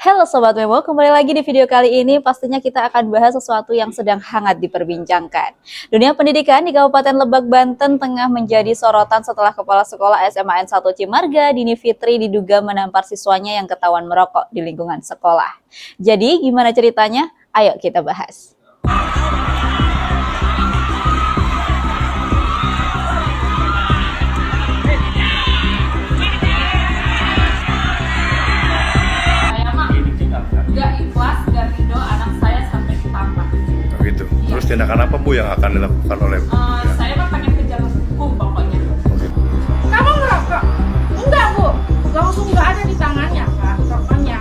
Halo Sobat Memo, kembali lagi di video kali ini pastinya kita akan bahas sesuatu yang sedang hangat diperbincangkan. Dunia pendidikan di Kabupaten Lebak, Banten tengah menjadi sorotan setelah Kepala Sekolah SMA N 1 Cimarga, Dini Fitri, diduga menampar siswanya yang ketahuan merokok di lingkungan sekolah. Jadi gimana ceritanya? Ayo kita bahas. Terus tindakan apa Bu yang akan dilakukan oleh saya mah pengen kejar hukum pokoknya. Kamu ngerokok? Enggak Bu, langsung nggak ada di tangannya Pak, rokoknya.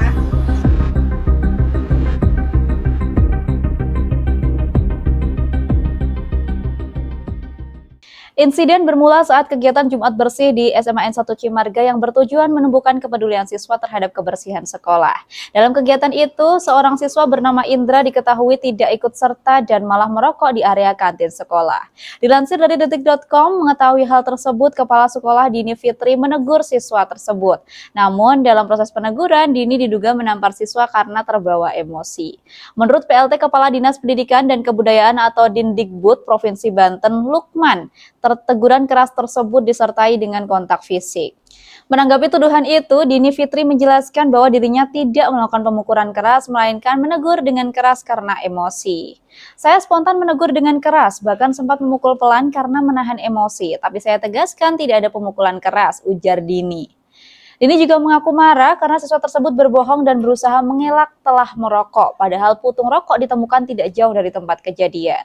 Insiden bermula saat kegiatan Jumat bersih di SMA N 1 Cimarga yang bertujuan menumbuhkan kepedulian siswa terhadap kebersihan sekolah. Dalam kegiatan itu, seorang siswa bernama Indra diketahui tidak ikut serta dan malah merokok di area kantin sekolah. Dilansir dari detik.com, mengetahui hal tersebut, Kepala Sekolah Dini Fitri menegur siswa tersebut. Namun, dalam proses peneguran, Dini diduga menampar siswa karena terbawa emosi. Menurut PLT Kepala Dinas Pendidikan dan Kebudayaan atau Dindikbud Provinsi Banten, Lukman, teguran keras tersebut disertai dengan kontak fisik. Menanggapi tuduhan itu, Dini Fitri menjelaskan bahwa dirinya tidak melakukan pemukulan keras, melainkan menegur dengan keras karena emosi. Saya spontan menegur dengan keras, bahkan sempat memukul pelan karena menahan emosi, tapi saya tegaskan tidak ada pemukulan keras, ujar Dini. Dini juga mengaku marah karena siswa tersebut berbohong dan berusaha mengelak telah merokok, padahal putung rokok ditemukan tidak jauh dari tempat kejadian.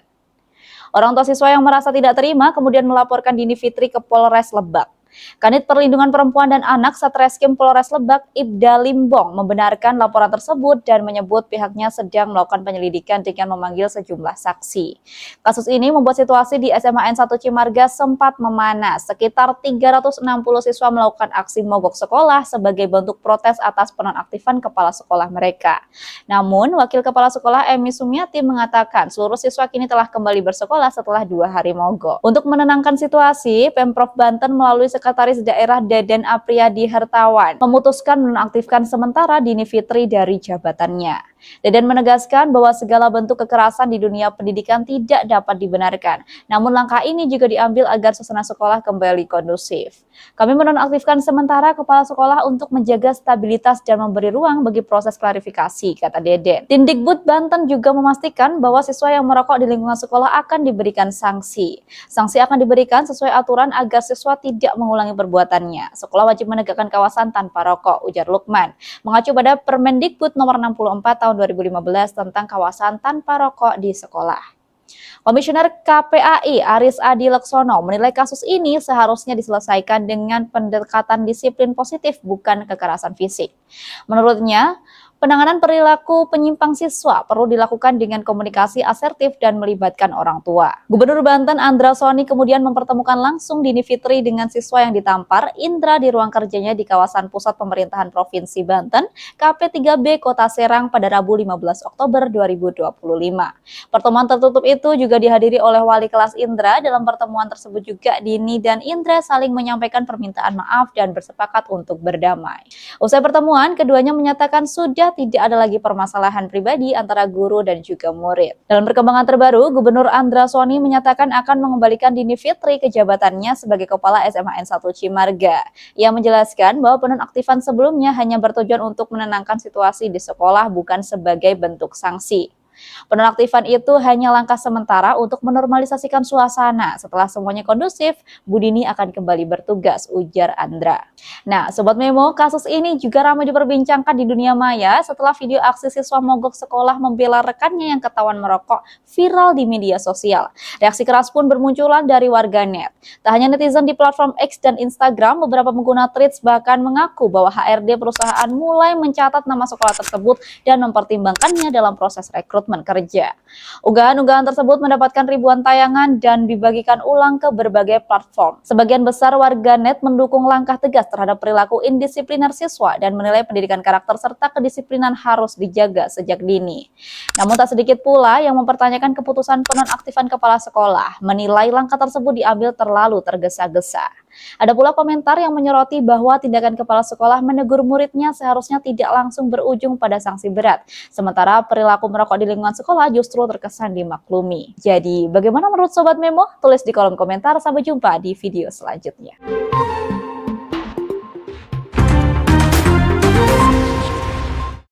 Orang tua siswa yang merasa tidak terima kemudian melaporkan Dini Fitri ke Polres Lebak. Kanit Perlindungan Perempuan dan Anak Satreskrim Polres Lebak, Ibda Limbong, membenarkan laporan tersebut dan menyebut pihaknya sedang melakukan penyelidikan dengan memanggil sejumlah saksi. Kasus ini membuat situasi di SMA N 1 Cimarga sempat memanas. Sekitar 360 siswa melakukan aksi mogok sekolah sebagai bentuk protes atas penonaktifan kepala sekolah mereka. Namun, Wakil Kepala Sekolah Emi Sumiati mengatakan seluruh siswa kini telah kembali bersekolah setelah 2 hari mogok. Untuk menenangkan situasi, Pemprov Banten melalui Sekretaris Daerah Deden Apriyadi Hertawan memutuskan menonaktifkan sementara Dini Fitri dari jabatannya. Deden menegaskan bahwa segala bentuk kekerasan di dunia pendidikan tidak dapat dibenarkan. Namun langkah ini juga diambil agar suasana sekolah kembali kondusif. Kami menonaktifkan sementara kepala sekolah untuk menjaga stabilitas dan memberi ruang bagi proses klarifikasi, kata Deden. Dindikbud Banten juga memastikan bahwa siswa yang merokok di lingkungan sekolah akan diberikan sanksi. Sanksi akan diberikan sesuai aturan agar siswa tidak mengulangi perbuatannya. Sekolah wajib menegakkan kawasan tanpa rokok, ujar Lukman, mengacu pada Permendikbud nomor 64 tahun 2015 tentang kawasan tanpa rokok di sekolah. Komisioner KPAI Aris Adi Laksono menilai kasus ini seharusnya diselesaikan dengan pendekatan disiplin positif, bukan kekerasan fisik. Menurutnya, penanganan perilaku penyimpang siswa perlu dilakukan dengan komunikasi asertif dan melibatkan orang tua. Gubernur Banten Andra Soni kemudian mempertemukan langsung Dini Fitri dengan siswa yang ditampar Indra di ruang kerjanya di kawasan Pusat Pemerintahan Provinsi Banten, KP3B Kota Serang pada Rabu 15 Oktober 2025. Pertemuan tertutup itu juga dihadiri oleh wali kelas Indra. Dalam pertemuan tersebut juga Dini dan Indra saling menyampaikan permintaan maaf dan bersepakat untuk berdamai. Usai pertemuan, keduanya menyatakan sudah tidak ada lagi permasalahan pribadi antara guru dan juga murid. Dalam perkembangan terbaru, Gubernur Andra Soni menyatakan akan mengembalikan Dini Fitri ke jabatannya sebagai Kepala SMA N 1 Cimarga. Ia menjelaskan bahwa penonaktifan sebelumnya hanya bertujuan untuk menenangkan situasi di sekolah, bukan sebagai bentuk sanksi. Penonaktifan itu hanya langkah sementara untuk menormalisasikan suasana. Setelah semuanya kondusif, Bu Dini akan kembali bertugas, ujar Andra. Nah, Sobat Memo, kasus ini juga ramai diperbincangkan di dunia maya setelah video aksi siswa mogok sekolah membela rekannya yang ketahuan merokok viral di media sosial. Reaksi keras pun bermunculan dari warganet. Tak hanya netizen di platform X dan Instagram, beberapa pengguna Threads bahkan mengaku bahwa HRD perusahaan mulai mencatat nama sekolah tersebut dan mempertimbangkannya dalam proses rekrutmen. komitmen kerja. Unggahan-unggahan tersebut mendapatkan ribuan tayangan dan dibagikan ulang ke berbagai platform. Sebagian besar warganet mendukung langkah tegas terhadap perilaku indisipliner siswa dan menilai pendidikan karakter serta kedisiplinan harus dijaga sejak dini. Namun tak sedikit pula yang mempertanyakan keputusan penonaktifan kepala sekolah, menilai langkah tersebut diambil terlalu tergesa-gesa. Ada pula komentar yang menyoroti bahwa tindakan kepala sekolah menegur muridnya seharusnya tidak langsung berujung pada sanksi berat. Sementara perilaku merokok di lingkungan sekolah justru terkesan dimaklumi. Jadi, bagaimana menurut Sobat Memo? Tulis di kolom komentar. Sampai jumpa di video selanjutnya.